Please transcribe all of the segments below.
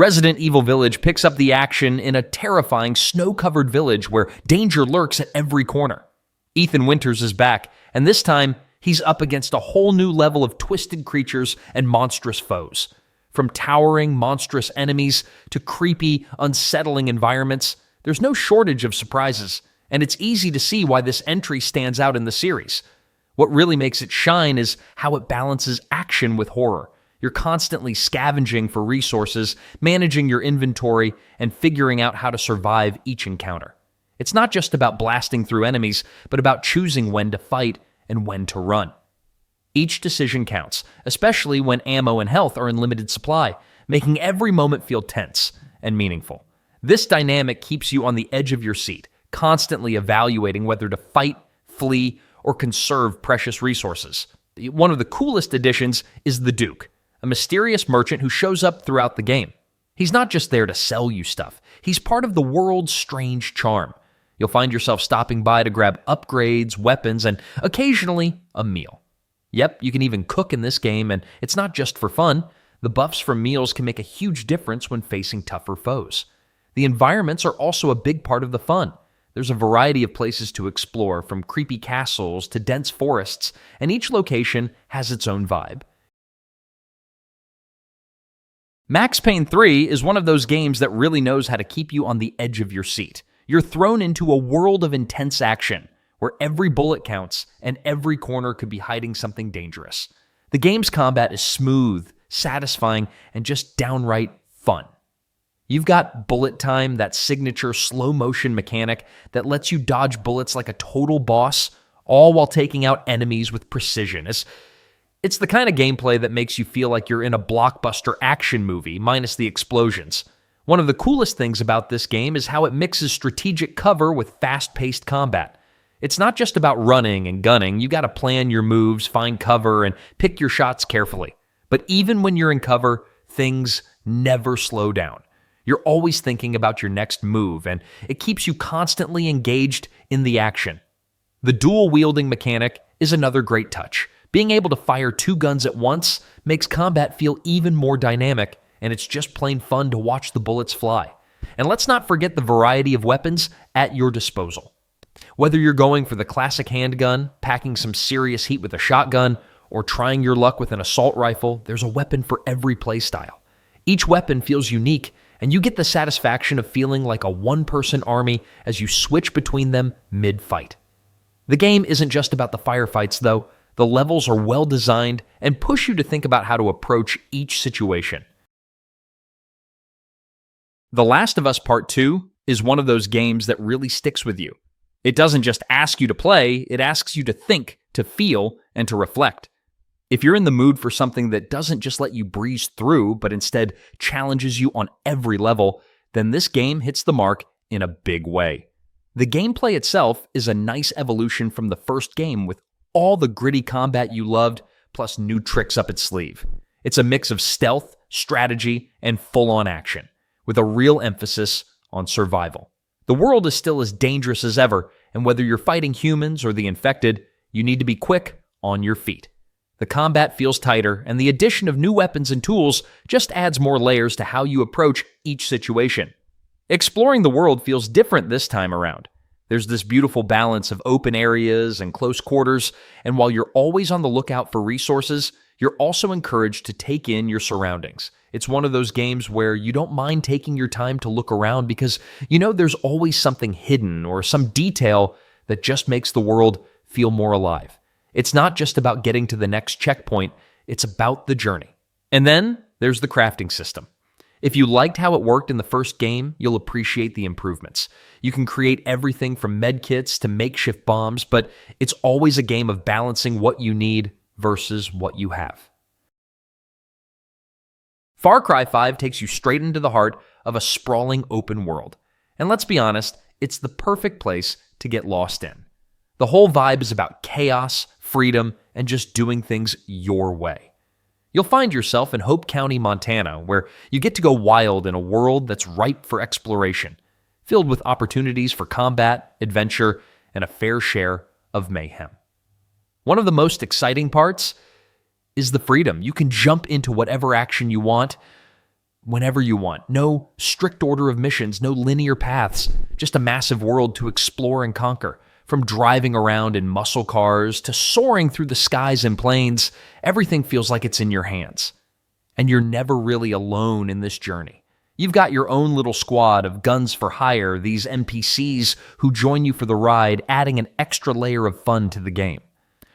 Resident Evil Village picks up the action in a terrifying, snow-covered village where danger lurks at every corner. Ethan Winters is back, and this time, he's up against a whole new level of twisted creatures and monstrous foes. From towering, monstrous enemies to creepy, unsettling environments, there's no shortage of surprises, and it's easy to see why this entry stands out in the series. What really makes it shine is how it balances action with horror. You're constantly scavenging for resources, managing your inventory, and figuring out how to survive each encounter. It's not just about blasting through enemies, but about choosing when to fight and when to run. Each decision counts, especially when ammo and health are in limited supply, making every moment feel tense and meaningful. This dynamic keeps you on the edge of your seat, constantly evaluating whether to fight, flee, or conserve precious resources. One of the coolest additions is the Duke, a mysterious merchant who shows up throughout the game. He's not just there to sell you stuff, he's part of the world's strange charm. You'll find yourself stopping by to grab upgrades, weapons, and occasionally a meal. Yep, you can even cook in this game, and it's not just for fun. The buffs from meals can make a huge difference when facing tougher foes. The environments are also a big part of the fun. There's a variety of places to explore, from creepy castles to dense forests, and each location has its own vibe. Max Payne 3 is one of those games that really knows how to keep you on the edge of your seat. You're thrown into a world of intense action, where every bullet counts and every corner could be hiding something dangerous. The game's combat is smooth, satisfying, and just downright fun. You've got bullet time, that signature slow-motion mechanic that lets you dodge bullets like a total boss, all while taking out enemies with precision. It's the kind of gameplay that makes you feel like you're in a blockbuster action movie, minus the explosions. One of the coolest things about this game is how it mixes strategic cover with fast-paced combat. It's not just about running and gunning. You got to plan your moves, find cover, and pick your shots carefully. But even when you're in cover, things never slow down. You're always thinking about your next move, and it keeps you constantly engaged in the action. The dual-wielding mechanic is another great touch. Being able to fire two guns at once makes combat feel even more dynamic, and it's just plain fun to watch the bullets fly. And let's not forget the variety of weapons at your disposal. Whether you're going for the classic handgun, packing some serious heat with a shotgun, or trying your luck with an assault rifle, there's a weapon for every playstyle. Each weapon feels unique, and you get the satisfaction of feeling like a one-person army as you switch between them mid-fight. The game isn't just about the firefights, though. The levels are well-designed and push you to think about how to approach each situation. The Last of Us Part 2 is one of those games that really sticks with you. It doesn't just ask you to play, it asks you to think, to feel, and to reflect. If you're in the mood for something that doesn't just let you breeze through, but instead challenges you on every level, then this game hits the mark in a big way. The gameplay itself is a nice evolution from the first game with all the gritty combat you loved, plus new tricks up its sleeve. It's a mix of stealth, strategy, and full-on action, with a real emphasis on survival. The world is still as dangerous as ever, and whether you're fighting humans or the infected, you need to be quick on your feet. The combat feels tighter, and the addition of new weapons and tools just adds more layers to how you approach each situation. Exploring the world feels different this time around. There's this beautiful balance of open areas and close quarters, and while you're always on the lookout for resources, you're also encouraged to take in your surroundings. It's one of those games where you don't mind taking your time to look around because you know there's always something hidden or some detail that just makes the world feel more alive. It's not just about getting to the next checkpoint, it's about the journey. And then there's the crafting system. If you liked how it worked in the first game, you'll appreciate the improvements. You can create everything from medkits to makeshift bombs, but it's always a game of balancing what you need versus what you have. Far Cry 5 takes you straight into the heart of a sprawling open world. And let's be honest, it's the perfect place to get lost in. The whole vibe is about chaos, freedom, and just doing things your way. You'll find yourself in Hope County, Montana, where you get to go wild in a world that's ripe for exploration, filled with opportunities for combat, adventure, and a fair share of mayhem. One of the most exciting parts is the freedom. You can jump into whatever action you want, whenever you want. No strict order of missions, no linear paths, just a massive world to explore and conquer. From driving around in muscle cars to soaring through the skies and plains, everything feels like it's in your hands. And you're never really alone in this journey. You've got your own little squad of guns for hire, these NPCs who join you for the ride, adding an extra layer of fun to the game.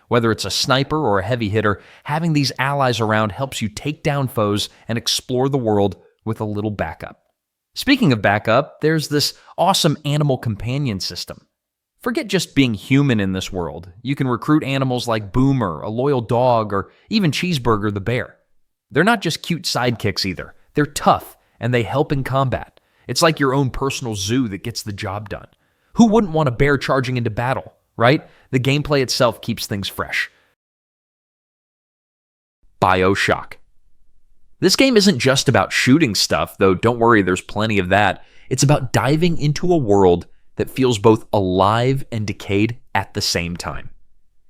Whether it's a sniper or a heavy hitter, having these allies around helps you take down foes and explore the world with a little backup. Speaking of backup, there's this awesome animal companion system. Forget just being human in this world. You can recruit animals like Boomer, a loyal dog, or even Cheeseburger the bear. They're not just cute sidekicks either. They're tough, and they help in combat. It's like your own personal zoo that gets the job done. Who wouldn't want a bear charging into battle, right? The gameplay itself keeps things fresh. Bioshock. This game isn't just about shooting stuff, though don't worry, there's plenty of that. It's about diving into a world that feels both alive and decayed at the same time.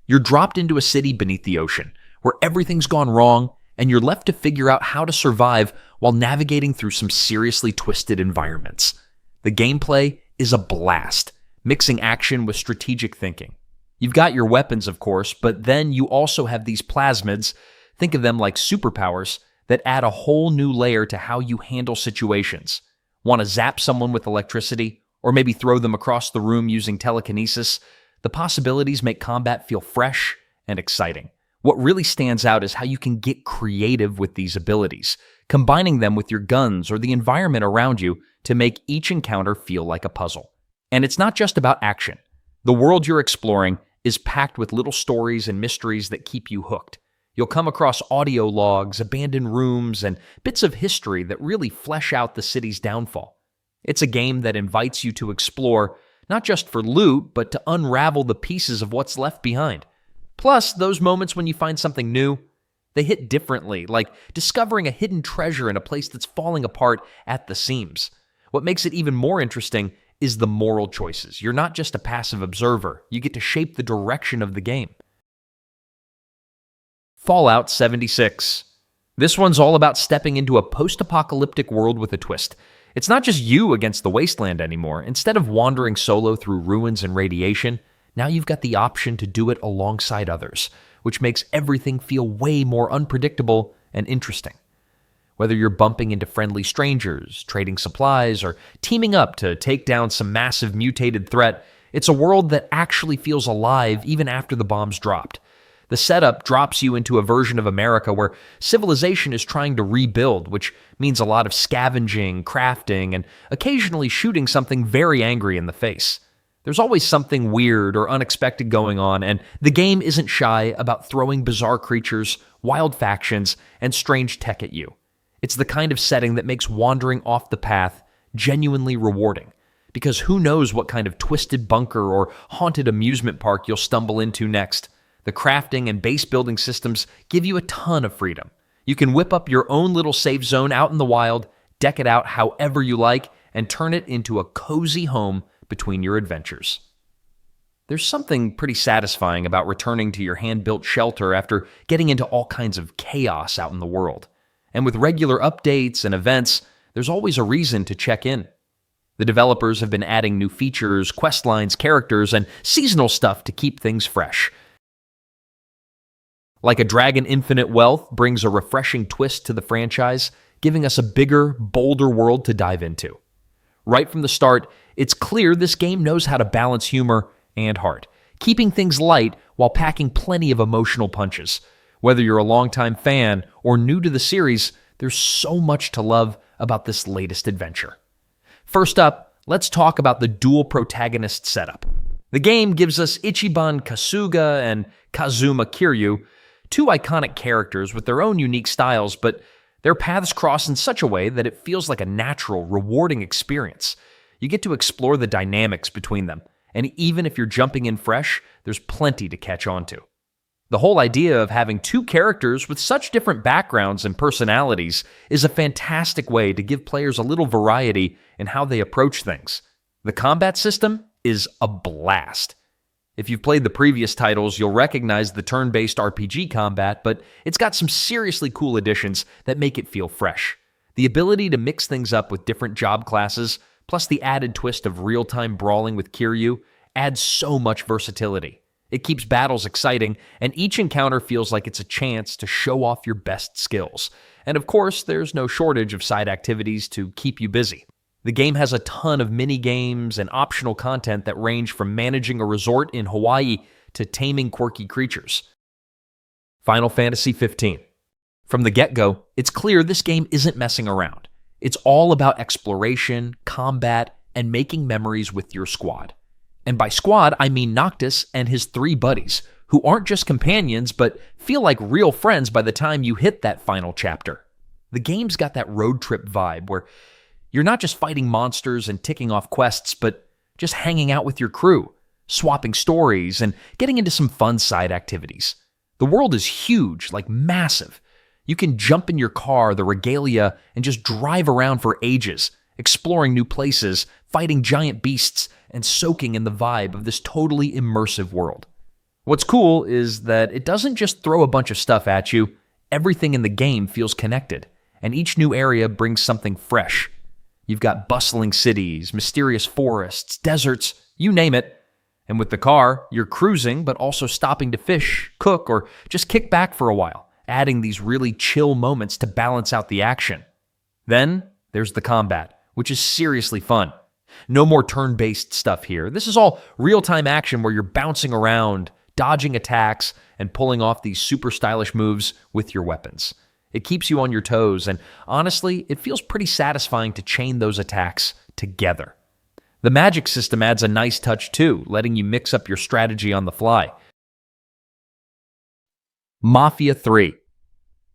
You're dropped into a city beneath the ocean, where everything's gone wrong, and you're left to figure out how to survive while navigating through some seriously twisted environments. The gameplay is a blast, mixing action with strategic thinking. You've got your weapons, of course, but then you also have these plasmids, think of them like superpowers, that add a whole new layer to how you handle situations. Want to zap someone with electricity? Or maybe throw them across the room using telekinesis? The possibilities make combat feel fresh and exciting. What really stands out is how you can get creative with these abilities, combining them with your guns or the environment around you to make each encounter feel like a puzzle. And it's not just about action. The world you're exploring is packed with little stories and mysteries that keep you hooked. You'll come across audio logs, abandoned rooms, and bits of history that really flesh out the city's downfall. It's a game that invites you to explore, not just for loot, but to unravel the pieces of what's left behind. Plus, those moments when you find something new, they hit differently, like discovering a hidden treasure in a place that's falling apart at the seams. What makes it even more interesting is the moral choices. You're not just a passive observer, you get to shape the direction of the game. Fallout 76. This one's all about stepping into a post-apocalyptic world with a twist. It's not just you against the wasteland anymore. Instead of wandering solo through ruins and radiation, now you've got the option to do it alongside others, which makes everything feel way more unpredictable and interesting. Whether you're bumping into friendly strangers, trading supplies, or teaming up to take down some massive mutated threat, it's a world that actually feels alive even after the bombs dropped. The setup drops you into a version of America where civilization is trying to rebuild, which means a lot of scavenging, crafting, and occasionally shooting something very angry in the face. There's always something weird or unexpected going on, and the game isn't shy about throwing bizarre creatures, wild factions, and strange tech at you. It's the kind of setting that makes wandering off the path genuinely rewarding, because who knows what kind of twisted bunker or haunted amusement park you'll stumble into next. The crafting and base building systems give you a ton of freedom. You can whip up your own little safe zone out in the wild, deck it out however you like, and turn it into a cozy home between your adventures. There's something pretty satisfying about returning to your hand-built shelter after getting into all kinds of chaos out in the world. And with regular updates and events, there's always a reason to check in. The developers have been adding new features, quest lines, characters, and seasonal stuff to keep things fresh. Like a Dragon Infinite Wealth brings a refreshing twist to the franchise, giving us a bigger, bolder world to dive into. Right from the start, it's clear this game knows how to balance humor and heart, keeping things light while packing plenty of emotional punches. Whether you're a longtime fan or new to the series, there's so much to love about this latest adventure. First up, let's talk about the dual protagonist setup. The game gives us Ichiban Kasuga and Kazuma Kiryu, two iconic characters with their own unique styles, but their paths cross in such a way that it feels like a natural, rewarding experience. You get to explore the dynamics between them, and even if you're jumping in fresh, there's plenty to catch on to. The whole idea of having two characters with such different backgrounds and personalities is a fantastic way to give players a little variety in how they approach things. The combat system is a blast. If you've played the previous titles, you'll recognize the turn-based RPG combat, but it's got some seriously cool additions that make it feel fresh. The ability to mix things up with different job classes, plus the added twist of real-time brawling with Kiryu, adds so much versatility. It keeps battles exciting, and each encounter feels like it's a chance to show off your best skills. And of course, there's no shortage of side activities to keep you busy. The game has a ton of mini-games and optional content that range from managing a resort in Hawaii to taming quirky creatures. Final Fantasy XV. From the get-go, it's clear this game isn't messing around. It's all about exploration, combat, and making memories with your squad. And by squad, I mean Noctis and his 3 buddies, who aren't just companions, but feel like real friends by the time you hit that final chapter. The game's got that road trip vibe where you're not just fighting monsters and ticking off quests, but just hanging out with your crew, swapping stories, and getting into some fun side activities. The world is huge, like massive. You can jump in your car, the regalia, and just drive around for ages, exploring new places, fighting giant beasts, and soaking in the vibe of this totally immersive world. What's cool is that it doesn't just throw a bunch of stuff at you. Everything in the game feels connected, and each new area brings something fresh. You've got bustling cities, mysterious forests, deserts, you name it. And with the car, you're cruising, but also stopping to fish, cook, or just kick back for a while, adding these really chill moments to balance out the action. Then there's the combat, which is seriously fun. No more turn-based stuff here. This is all real-time action where you're bouncing around, dodging attacks, and pulling off these super stylish moves with your weapons. It keeps you on your toes, and honestly, it feels pretty satisfying to chain those attacks together. The magic system adds a nice touch too, letting you mix up your strategy on the fly. Mafia 3.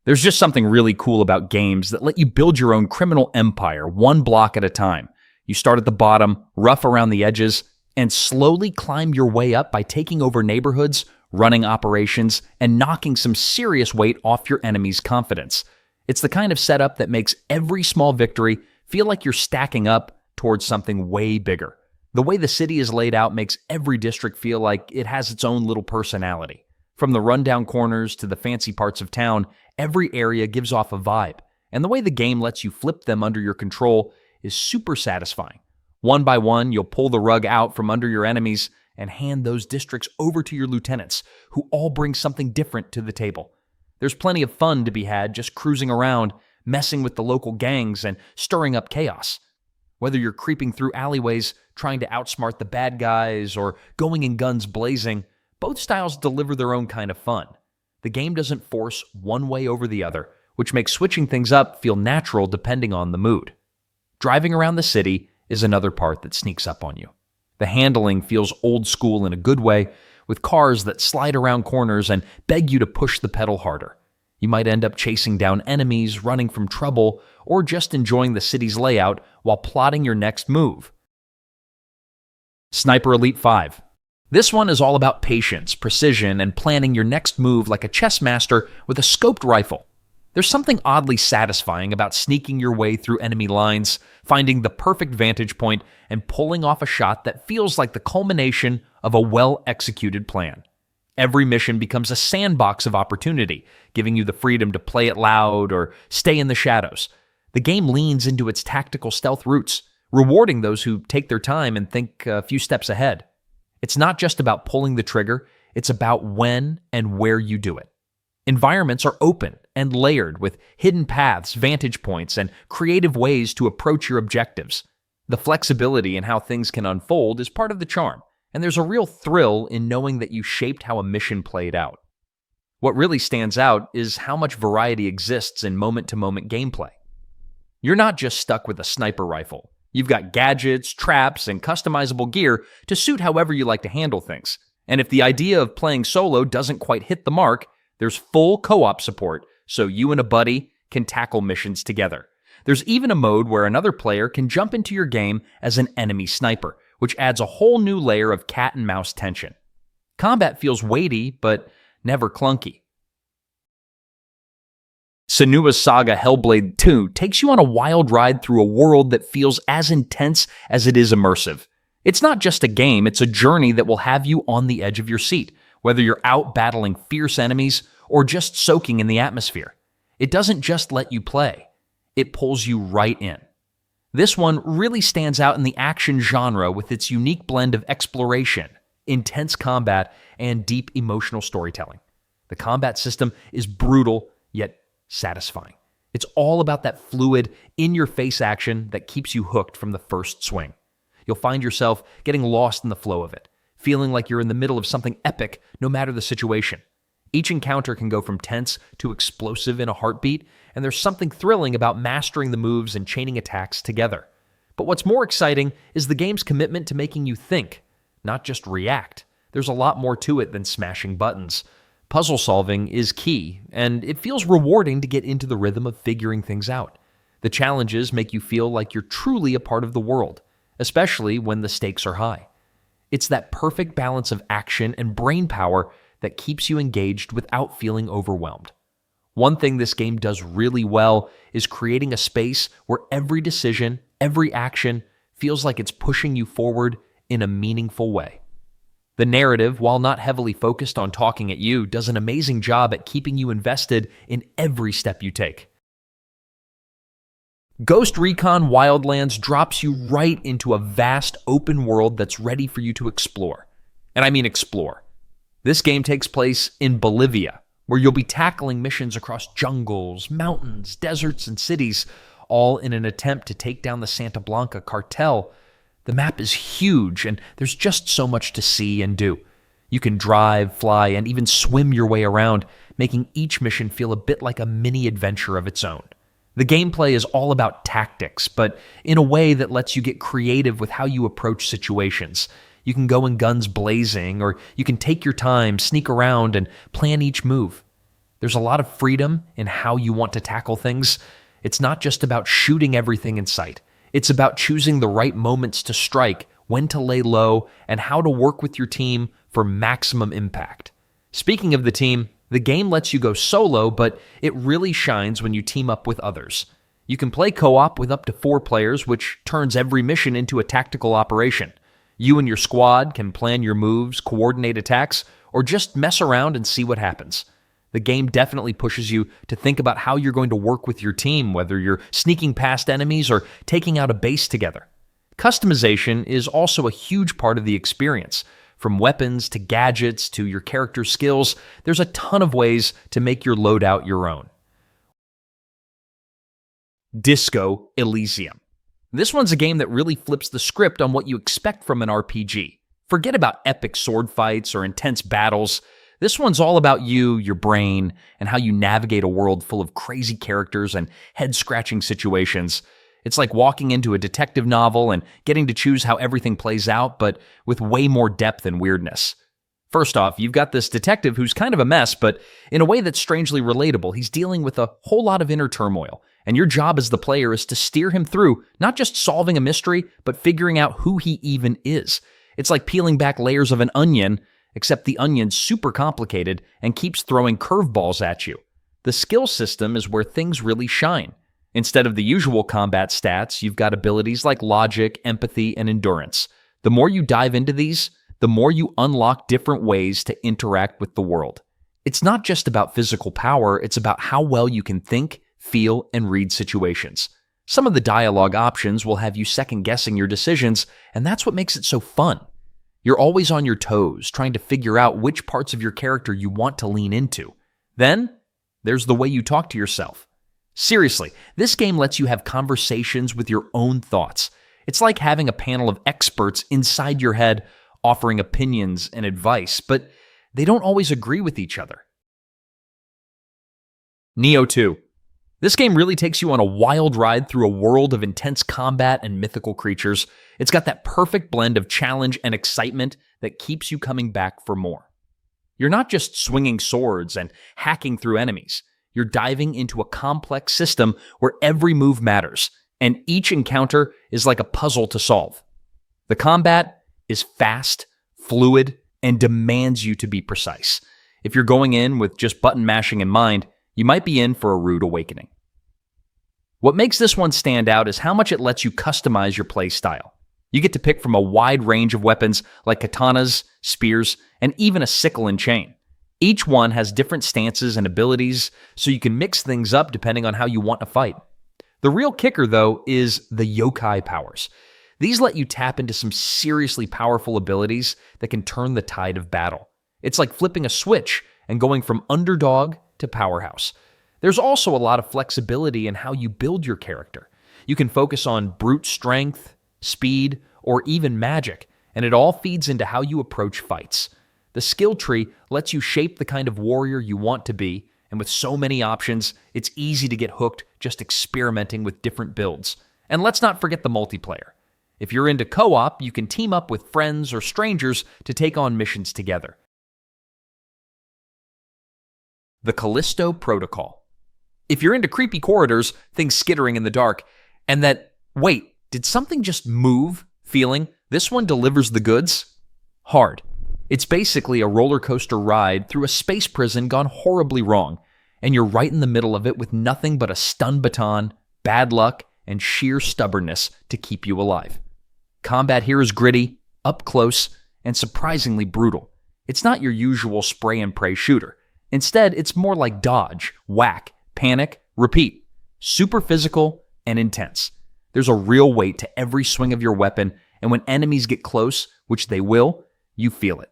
There's just something really cool about games that let you build your own criminal empire one block at a time. You start at the bottom, rough around the edges, and slowly climb your way up by taking over neighborhoods, running operations, and knocking some serious weight off your enemy's confidence. It's the kind of setup that makes every small victory feel like you're stacking up towards something way bigger. The way the city is laid out makes every district feel like it has its own little personality. From the rundown corners to the fancy parts of town, every area gives off a vibe, and the way the game lets you flip them under your control is super satisfying. One by one, you'll pull the rug out from under your enemies and hand those districts over to your lieutenants, who all bring something different to the table. There's plenty of fun to be had just cruising around, messing with the local gangs, and stirring up chaos. Whether you're creeping through alleyways, trying to outsmart the bad guys, or going in guns blazing, both styles deliver their own kind of fun. The game doesn't force one way over the other, which makes switching things up feel natural depending on the mood. Driving around the city is another part that sneaks up on you. The handling feels old school in a good way, with cars that slide around corners and beg you to push the pedal harder. You might end up chasing down enemies, running from trouble, or just enjoying the city's layout while plotting your next move. Sniper Elite 5. This one is all about patience, precision, and planning your next move like a chess master with a scoped rifle. There's something oddly satisfying about sneaking your way through enemy lines, finding the perfect vantage point, and pulling off a shot that feels like the culmination of a well-executed plan. Every mission becomes a sandbox of opportunity, giving you the freedom to play it loud or stay in the shadows. The game leans into its tactical stealth roots, rewarding those who take their time and think a few steps ahead. It's not just about pulling the trigger, it's about when and where you do it. Environments are open and layered with hidden paths, vantage points, and creative ways to approach your objectives. The flexibility in how things can unfold is part of the charm, and there's a real thrill in knowing that you shaped how a mission played out. What really stands out is how much variety exists in moment-to-moment gameplay. You're not just stuck with a sniper rifle. You've got gadgets, traps, and customizable gear to suit however you like to handle things. And if the idea of playing solo doesn't quite hit the mark, there's full co-op support, so you and a buddy can tackle missions together. There's even a mode where another player can jump into your game as an enemy sniper, which adds a whole new layer of cat and mouse tension. Combat feels weighty, but never clunky. Senua's Saga Hellblade 2 takes you on a wild ride through a world that feels as intense as it is immersive. It's not just a game, it's a journey that will have you on the edge of your seat, whether you're out battling fierce enemies or just soaking in the atmosphere. It doesn't just let you play. it pulls you right in. This one really stands out in the action genre with its unique blend of exploration, intense combat, and deep emotional storytelling. The combat system is brutal, yet satisfying. It's all about that fluid, in-your-face action that keeps you hooked from the first swing. You'll find yourself getting lost in the flow of it, feeling like you're in the middle of something epic no matter the situation. Each encounter can go from tense to explosive in a heartbeat, and there's something thrilling about mastering the moves and chaining attacks together. But what's more exciting is the game's commitment to making you think, not just react. There's a lot more to it than smashing buttons. Puzzle solving is key, and it feels rewarding to get into the rhythm of figuring things out. The challenges make you feel like you're truly a part of the world, especially when the stakes are high. It's that perfect balance of action and brain power that keeps you engaged without feeling overwhelmed. One thing this game does really well is creating a space where every decision, every action feels like it's pushing you forward in a meaningful way. The narrative, while not heavily focused on talking at you, does an amazing job at keeping you invested in every step you take. Ghost Recon Wildlands drops you right into a vast open world that's ready for you to explore. And I mean explore. This game takes place in Bolivia, where you'll be tackling missions across jungles, mountains, deserts, and cities, all in an attempt to take down the Santa Blanca cartel. The map is huge, and there's just so much to see and do. You can drive, fly, and even swim your way around, making each mission feel a bit like a mini adventure of its own. The gameplay is all about tactics, but in a way that lets you get creative with how you approach situations. You can go in guns blazing, or you can take your time, sneak around, and plan each move. There's a lot of freedom in how you want to tackle things. It's not just about shooting everything in sight. It's about choosing the right moments to strike, when to lay low, and how to work with your team for maximum impact. Speaking of the team, the game lets you go solo, but it really shines when you team up with others. You can play co-op with up to 4 players, which turns every mission into a tactical operation. You and your squad can plan your moves, coordinate attacks, or just mess around and see what happens. The game definitely pushes you to think about how you're going to work with your team, whether you're sneaking past enemies or taking out a base together. Customization is also a huge part of the experience. From weapons to gadgets to your character's skills, there's a ton of ways to make your loadout your own. Disco Elysium. This one's a game that really flips the script on what you expect from an RPG. Forget about epic sword fights or intense battles. This one's all about you, your brain, and how you navigate a world full of crazy characters and head-scratching situations. It's like walking into a detective novel and getting to choose how everything plays out, but with way more depth and weirdness. First off, you've got this detective who's kind of a mess, but in a way that's strangely relatable. He's dealing with a whole lot of inner turmoil, and your job as the player is to steer him through not just solving a mystery, but figuring out who he even is. It's like peeling back layers of an onion, except the onion's super complicated and keeps throwing curveballs at you. The skill system is where things really shine. Instead of the usual combat stats, you've got abilities like logic, empathy, and endurance. The more you dive into these, the more you unlock different ways to interact with the world. It's not just about physical power, it's about how well you can think, feel, and read situations. Some of the dialogue options will have you second-guessing your decisions, and that's what makes it so fun. You're always on your toes, trying to figure out which parts of your character you want to lean into. Then, there's the way you talk to yourself. Seriously, this game lets you have conversations with your own thoughts. It's like having a panel of experts inside your head offering opinions and advice, but they don't always agree with each other. Nioh 2. This game really takes you on a wild ride through a world of intense combat and mythical creatures. It's got that perfect blend of challenge and excitement that keeps you coming back for more. You're not just swinging swords and hacking through enemies. You're diving into a complex system where every move matters, and each encounter is like a puzzle to solve. The combat is fast, fluid, and demands you to be precise. If you're going in with just button mashing in mind, you might be in for a rude awakening. What makes this one stand out is how much it lets you customize your play style. You get to pick from a wide range of weapons like katanas, spears, and even a sickle and chain. Each one has different stances and abilities, so you can mix things up depending on how you want to fight. The real kicker, though, is the yokai powers. These let you tap into some seriously powerful abilities that can turn the tide of battle. It's like flipping a switch and going from underdog to powerhouse. There's also a lot of flexibility in how you build your character. You can focus on brute strength, speed, or even magic, and it all feeds into how you approach fights. The skill tree lets you shape the kind of warrior you want to be, and with so many options, it's easy to get hooked just experimenting with different builds. And let's not forget the multiplayer. If you're into co-op, you can team up with friends or strangers to take on missions together. The Callisto Protocol. If you're into creepy corridors, things skittering in the dark, and that, wait, did something just move feeling, this one delivers the goods hard. It's basically a roller coaster ride through a space prison gone horribly wrong, and you're right in the middle of it with nothing but a stun baton, bad luck, and sheer stubbornness to keep you alive. Combat here is gritty, up close, and surprisingly brutal. It's not your usual spray and pray shooter. Instead, it's more like dodge, whack, panic, repeat. Super physical and intense. There's a real weight to every swing of your weapon, and when enemies get close, which they will, you feel it.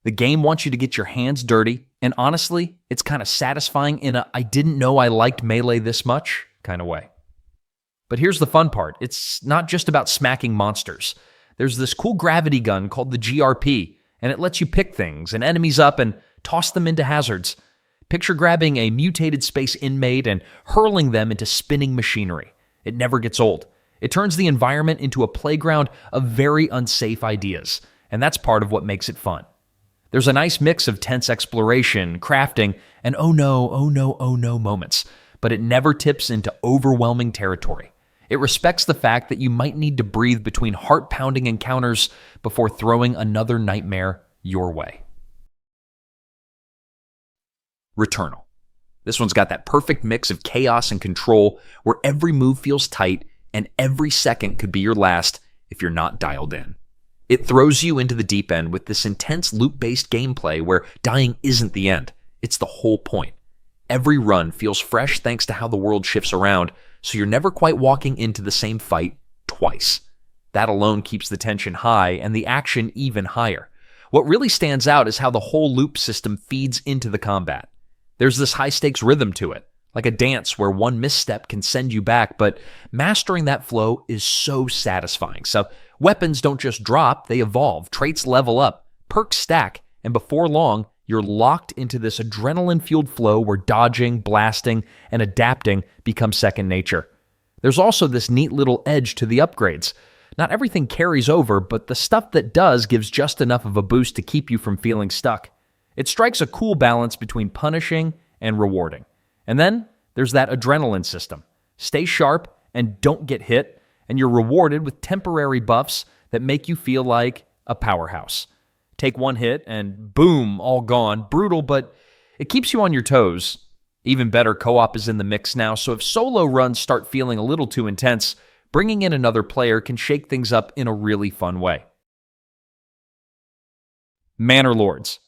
The game wants you to get your hands dirty, and honestly, it's kind of satisfying in a I didn't know I liked melee this much kind of way. But here's the fun part. It's not just about smacking monsters. There's this cool gravity gun called the GRP, and it lets you pick things and enemies up and toss them into hazards. Picture grabbing a mutated space inmate and hurling them into spinning machinery. It never gets old. It turns the environment into a playground of very unsafe ideas, and that's part of what makes it fun. There's a nice mix of tense exploration, crafting, and oh no moments, but it never tips into overwhelming territory. It respects the fact that you might need to breathe between heart-pounding encounters before throwing another nightmare your way. Returnal. This one's got that perfect mix of chaos and control where every move feels tight and every second could be your last if you're not dialed in. It throws you into the deep end with this intense loop-based gameplay where dying isn't the end, it's the whole point. Every run feels fresh thanks to how the world shifts around, so you're never quite walking into the same fight twice. That alone keeps the tension high and the action even higher. What really stands out is how the whole loop system feeds into the combat. There's this high-stakes rhythm to it, like a dance where one misstep can send you back, but mastering that flow is so satisfying. So weapons don't just drop, they evolve, traits level up, perks stack, and before long, you're locked into this adrenaline-fueled flow where dodging, blasting, and adapting become second nature. There's also this neat little edge to the upgrades. Not everything carries over, but the stuff that does gives just enough of a boost to keep you from feeling stuck. It strikes a cool balance between punishing and rewarding. And then there's that adrenaline system. Stay sharp and don't get hit, and you're rewarded with temporary buffs that make you feel like a powerhouse. Take one hit and boom, all gone. Brutal, but it keeps you on your toes. Even better, co-op is in the mix now, so if solo runs start feeling a little too intense, bringing in another player can shake things up in a really fun way. Manor Lords.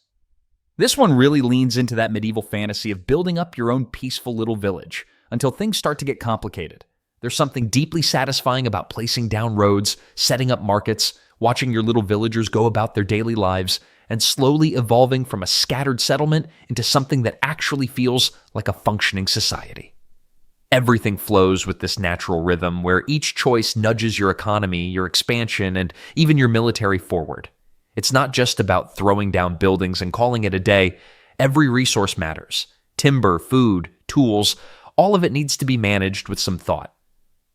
This one really leans into that medieval fantasy of building up your own peaceful little village until things start to get complicated. There's something deeply satisfying about placing down roads, setting up markets, watching your little villagers go about their daily lives, and slowly evolving from a scattered settlement into something that actually feels like a functioning society. Everything flows with this natural rhythm where each choice nudges your economy, your expansion, and even your military forward. It's not just about throwing down buildings and calling it a day. Every resource matters. Timber, food, tools, all of it needs to be managed with some thought.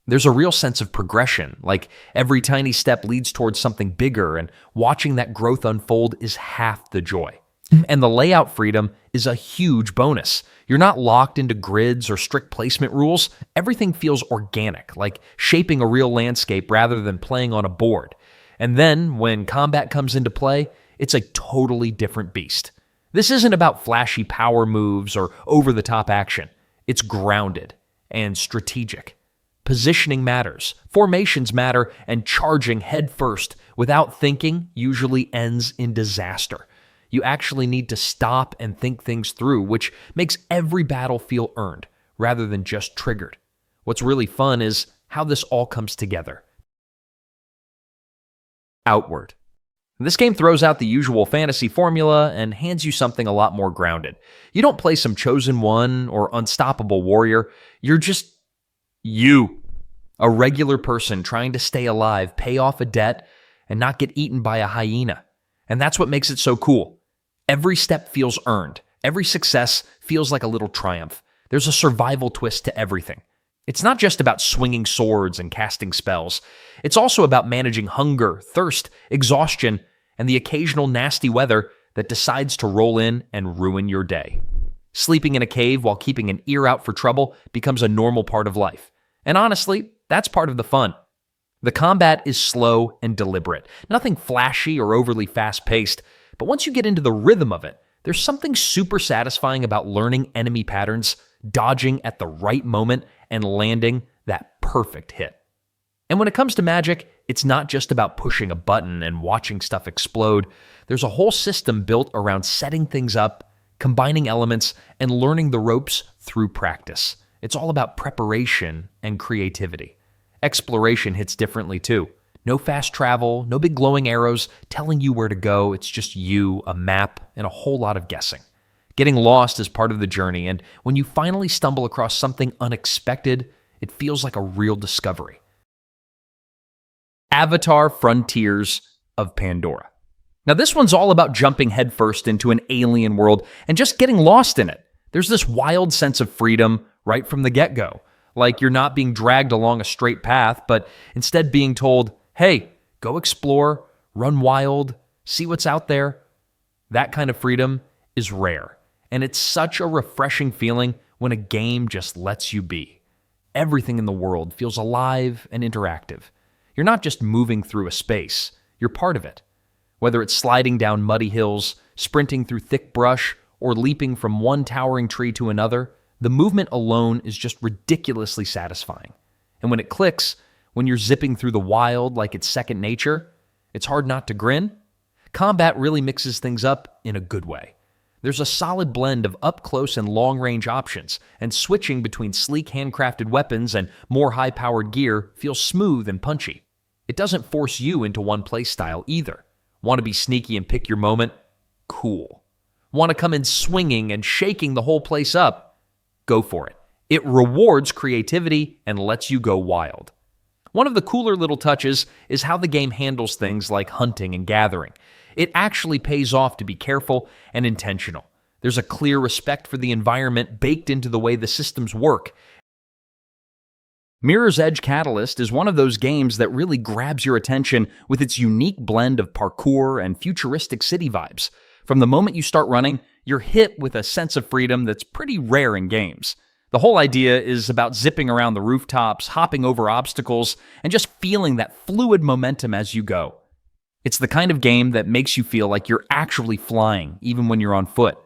There's a real sense of progression, like every tiny step leads towards something bigger, and watching that growth unfold is half the joy. And the layout freedom is a huge bonus. You're not locked into grids or strict placement rules. Everything feels organic, like shaping a real landscape rather than playing on a board. And then, when combat comes into play, it's a totally different beast. This isn't about flashy power moves or over-the-top action. It's grounded and strategic. Positioning matters, formations matter, and charging headfirst without thinking usually ends in disaster. You actually need to stop and think things through, which makes every battle feel earned, rather than just triggered. What's really fun is how this all comes together. Outward. This game throws out the usual fantasy formula and hands you something a lot more grounded. You don't play some chosen one or unstoppable warrior. You're just you. A regular person trying to stay alive, pay off a debt, and not get eaten by a hyena. And that's what makes it so cool. Every step feels earned. Every success feels like a little triumph. There's a survival twist to everything. It's not just about swinging swords and casting spells. It's also about managing hunger, thirst, exhaustion, and the occasional nasty weather that decides to roll in and ruin your day. Sleeping in a cave while keeping an ear out for trouble becomes a normal part of life. And honestly, that's part of the fun. The combat is slow and deliberate, nothing flashy or overly fast-paced, but once you get into the rhythm of it, there's something super satisfying about learning enemy patterns, dodging at the right moment, and landing that perfect hit. And when it comes to magic, it's not just about pushing a button and watching stuff explode. There's a whole system built around setting things up, combining elements, and learning the ropes through practice. It's all about preparation and creativity. Exploration hits differently too. No fast travel, no big glowing arrows telling you where to go. It's just you, a map, and a whole lot of guessing. Getting lost is part of the journey, and when you finally stumble across something unexpected, it feels like a real discovery. Avatar: Frontiers of Pandora. Now this one's all about jumping headfirst into an alien world and just getting lost in it. There's this wild sense of freedom right from the get-go. Like you're not being dragged along a straight path, but instead being told, hey, go explore, run wild, see what's out there. That kind of freedom is rare, and it's such a refreshing feeling when a game just lets you be. Everything in the world feels alive and interactive. You're not just moving through a space, you're part of it. Whether it's sliding down muddy hills, sprinting through thick brush, or leaping from one towering tree to another, the movement alone is just ridiculously satisfying. And when it clicks, when you're zipping through the wild like it's second nature, it's hard not to grin. Combat really mixes things up in a good way. There's a solid blend of up-close and long-range options, and switching between sleek handcrafted weapons and more high-powered gear feels smooth and punchy. It doesn't force you into one playstyle either. Want to be sneaky and pick your moment? Cool. Want to come in swinging and shaking the whole place up? Go for it. It rewards creativity and lets you go wild. One of the cooler little touches is how the game handles things like hunting and gathering. It actually pays off to be careful and intentional. There's a clear respect for the environment baked into the way the systems work. Mirror's Edge Catalyst is one of those games that really grabs your attention with its unique blend of parkour and futuristic city vibes. From the moment you start running, you're hit with a sense of freedom that's pretty rare in games. The whole idea is about zipping around the rooftops, hopping over obstacles, and just feeling that fluid momentum as you go. It's the kind of game that makes you feel like you're actually flying, even when you're on foot.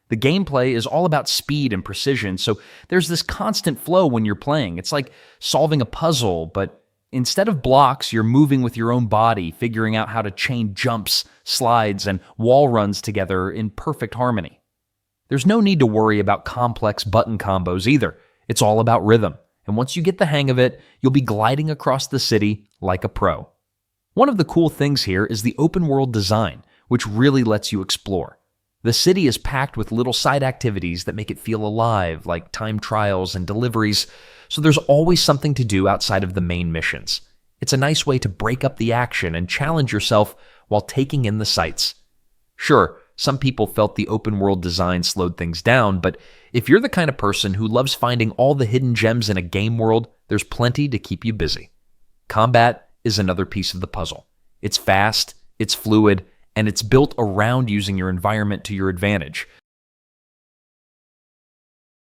The gameplay is all about speed and precision, so there's this constant flow when you're playing. It's like solving a puzzle, but instead of blocks, you're moving with your own body, figuring out how to chain jumps, slides, and wall runs together in perfect harmony. There's no need to worry about complex button combos either. It's all about rhythm, and once you get the hang of it, you'll be gliding across the city like a pro. One of the cool things here is the open world design, which really lets you explore. The city is packed with little side activities that make it feel alive, like time trials and deliveries, so there's always something to do outside of the main missions. It's a nice way to break up the action and challenge yourself while taking in the sights. Sure, some people felt the open world design slowed things down, but if you're the kind of person who loves finding all the hidden gems in a game world, there's plenty to keep you busy. Combat is another piece of the puzzle. It's fast, it's fluid, and it's built around using your environment to your advantage.